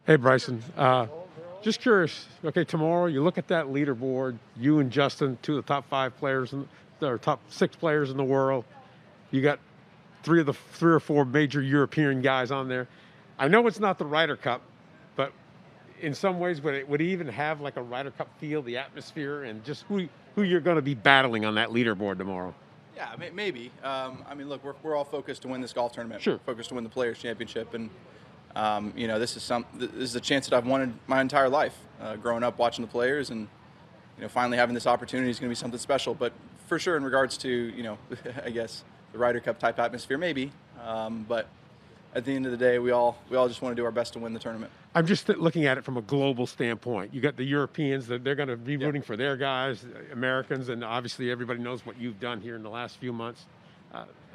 Hey, Bryson. Just curious. Okay, tomorrow you look at that leaderboard. You and Justin, two of the top five players, or top six players in the world. You got three or four major European guys on there. I know it's not the Ryder Cup, but in some ways, would it even have like a Ryder Cup feel, the atmosphere, and just who you're going to be battling on that leaderboard tomorrow? Yeah, maybe. I mean, look, we're all focused to win this golf tournament. Sure. We're focused to win the Players Championship, and this is a chance that I've wanted my entire life. Growing up watching the Players, and finally having this opportunity is going to be something special. But for sure, in regards to I guess the Ryder Cup type atmosphere, maybe. But at the end of the day, we all just want to do our best to win the tournament. I'm just looking at it from a global standpoint. You got the Europeans that they're going to be rooting for their guys, Americans, and obviously everybody knows what you've done here in the last few months.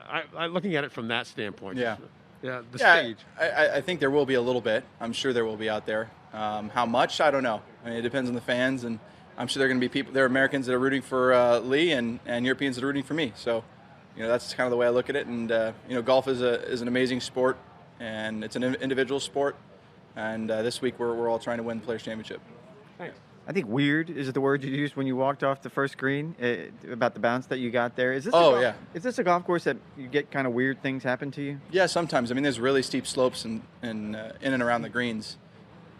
I'm looking at it from that standpoint. Yeah. The stage. I think there will be a little bit. I'm sure there will be out there. How much? I don't know. I mean, it depends on the fans, and I'm sure there are going to be people. There are Americans that are rooting for Lee, and Europeans that are rooting for me. So, that's kind of the way I look at it. And golf is an amazing sport, and it's an individual sport. And this week we're all trying to win the Players Championship. Thanks. I think weird is the word you used when you walked off the first green about the bounce that you got there. Is this Is this a golf course that you get kind of weird things happen to you? Yeah, sometimes. I mean, there's really steep slopes in and around the greens.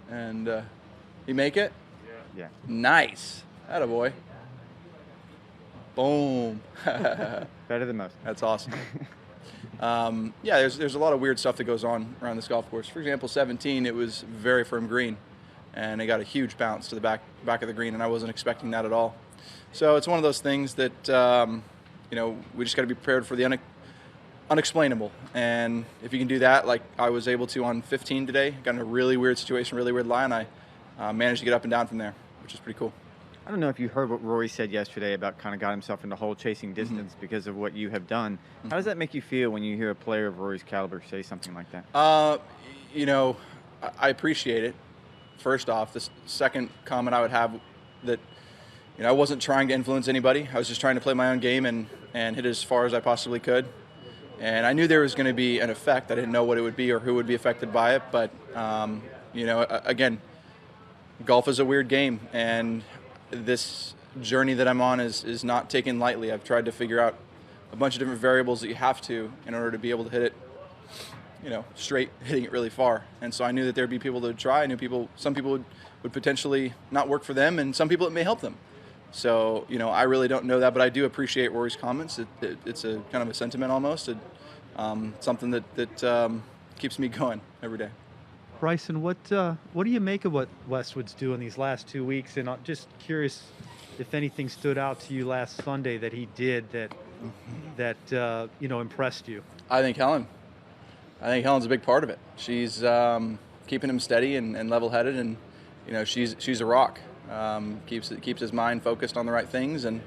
And you make it? Yeah. Nice. Attaboy. Boom. Better than most. That's awesome. There's a lot of weird stuff that goes on around this golf course. For example, 17, it was very firm green, and it got a huge bounce to the back of the green, and I wasn't expecting that at all. So it's one of those things that we just got to be prepared for the unexplainable. And if you can do that, like I was able to on 15 today, got in a really weird situation, really weird lie, and I managed to get up and down from there, which is pretty cool. I don't know if you heard what Rory said yesterday about kind of got himself in the hole chasing distance because of what you have done. How does that make you feel when you hear a player of Rory's caliber say something like that? I appreciate it. First off, the second comment I would have that I wasn't trying to influence anybody. I was just trying to play my own game and hit as far as I possibly could. And I knew there was going to be an effect. I didn't know what it would be or who would be affected by it. But, again, golf is a weird game. And this journey that I'm on is not taken lightly. I've tried to figure out a bunch of different variables that you have to in order to be able to hit it, straight, hitting it really far. And so I knew that there'd be people that would try. I knew some people would potentially not work for them, and some people it may help them. So, I really don't know that, but I do appreciate Rory's comments. It's a kind of a sentiment almost, something that keeps me going every day. Bryson, what do you make of what Westwood's doing these last 2 weeks? And I'm just curious if anything stood out to you last Sunday that he did that impressed you. I think Helen's a big part of it. She's keeping him steady and level-headed, and she's a rock. Keeps his mind focused on the right things, and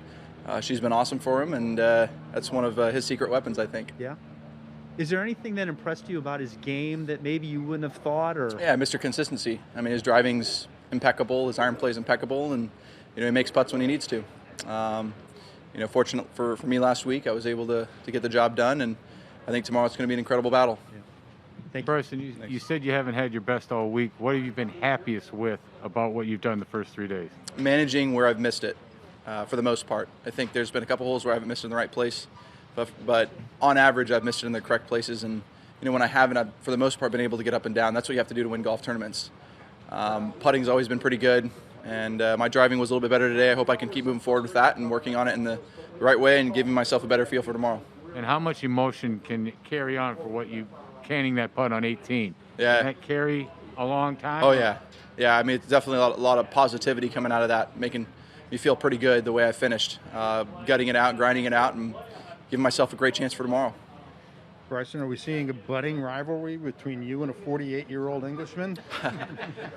she's been awesome for him, and that's one of his secret weapons, I think. Yeah. Is there anything that impressed you about his game that maybe you wouldn't have thought? Or yeah, Mr. Consistency. I mean, his driving's impeccable, his iron play's impeccable, and he makes putts when he needs to. Fortunate for me last week, I was able to get the job done, and I think tomorrow it's going to be an incredible battle. Yeah. Thank you. Bryson, you said you haven't had your best all week. What have you been happiest with about what you've done the first 3 days? Managing where I've missed it, for the most part. I think there's been a couple holes where I haven't missed it in the right place, but on average, I've missed it in the correct places. And when I haven't, I've for the most part been able to get up and down. That's what you have to do to win golf tournaments. Putting's always been pretty good, and my driving was a little bit better today. I hope I can keep moving forward with that and working on it in the right way and giving myself a better feel for tomorrow. And how much emotion can carry on for what you canning that putt on 18? Yeah. Can that carry a long time? Oh, yeah. Yeah, I mean, it's definitely a lot of positivity coming out of that, making me feel pretty good the way I finished. Gutting it out, grinding it out, and giving myself a great chance for tomorrow. Bryson, are we seeing a budding rivalry between you and a 48-year-old Englishman?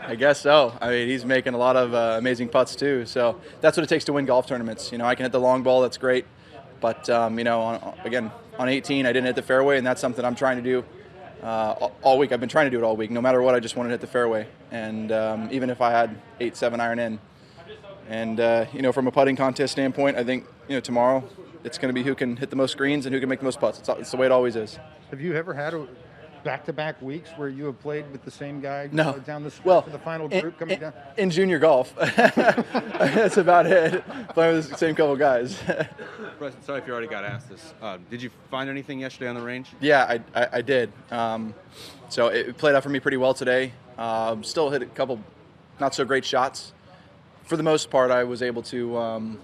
I guess so. I mean, he's making a lot of amazing putts too. So that's what it takes to win golf tournaments. I can hit the long ball, that's great. But, on 18, I didn't hit the fairway, and that's something I'm trying to do all week. I've been trying to do it all week. No matter what, I just wanted to hit the fairway. And even if I had 8-7 iron in. And, from a putting contest standpoint, I think, tomorrow it's going to be who can hit the most greens and who can make the most putts. It's the way it always is. Have you ever had back-to-back weeks where you have played with the same guy No. down the stretch Well, for the final group coming down? in junior golf. That's about it. Playing with the same couple guys. Bryson, sorry if you already got asked this. Did you find anything yesterday on the range? Yeah, I did. So it played out for me pretty well today. Still hit a couple not so great shots. For the most part, I was able to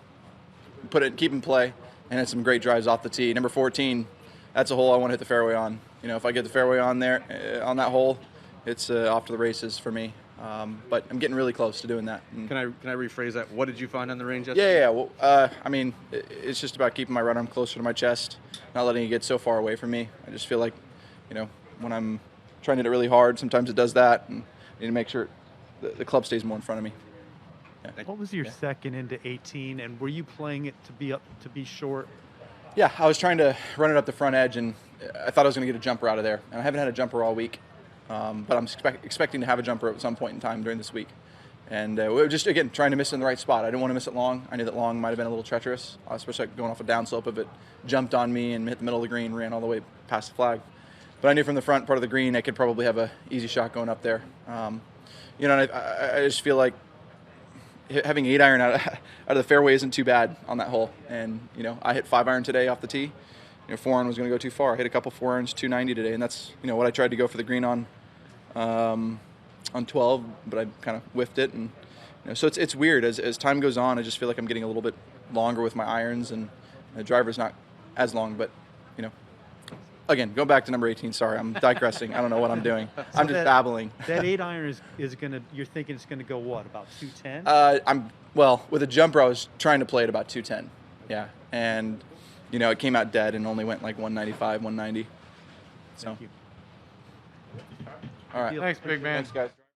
keep in play, and had some great drives off the tee. Number 14, that's a hole I want to hit the fairway on. You know, if I get the fairway on there, on that hole, it's off to the races for me. But I'm getting really close to doing that. And Can I rephrase that? What did you find on the range yesterday? yeah. Well, I mean, it's just about keeping my right arm closer to my chest, not letting it get so far away from me. I just feel like, you know, when I'm trying to hit it really hard, sometimes it does that, and I need to make sure the club stays more in front of me. What was your second into 18, and were you playing it to be short? Yeah, I was trying to run it up the front edge, and I thought I was going to get a jumper out of there. And I haven't had a jumper all week, but I'm expecting to have a jumper at some point in time during this week. And we were just, again, trying to miss it in the right spot. I didn't want to miss it long. I knew that long might have been a little treacherous, especially going off a downslope if it jumped on me and hit the middle of the green, ran all the way past the flag. But I knew from the front part of the green I could probably have an easy shot going up there. You know, and I just feel like having 8-iron out of the fairway isn't too bad on that hole. And, you know, I hit 5-iron today off the tee. You know, 4-iron was going to go too far. I hit a couple 4-irons, 290 today, and that's, you know, what I tried to go for the green on 12, but I kind of whiffed it. And, you know, so it's weird. As time goes on, I just feel like I'm getting a little bit longer with my irons, and the driver's not as long, but, you know. Again, go back to number 18. Sorry, I'm digressing. I don't know what I'm doing. I'm just babbling. That 8-iron is gonna. You're thinking it's gonna go what, about 210? With a jumper, I was trying to play at about 210. Yeah, and you know, it came out dead and only went like 195, 190. So. Thank you. All right. Thanks, big man. Thanks, guys.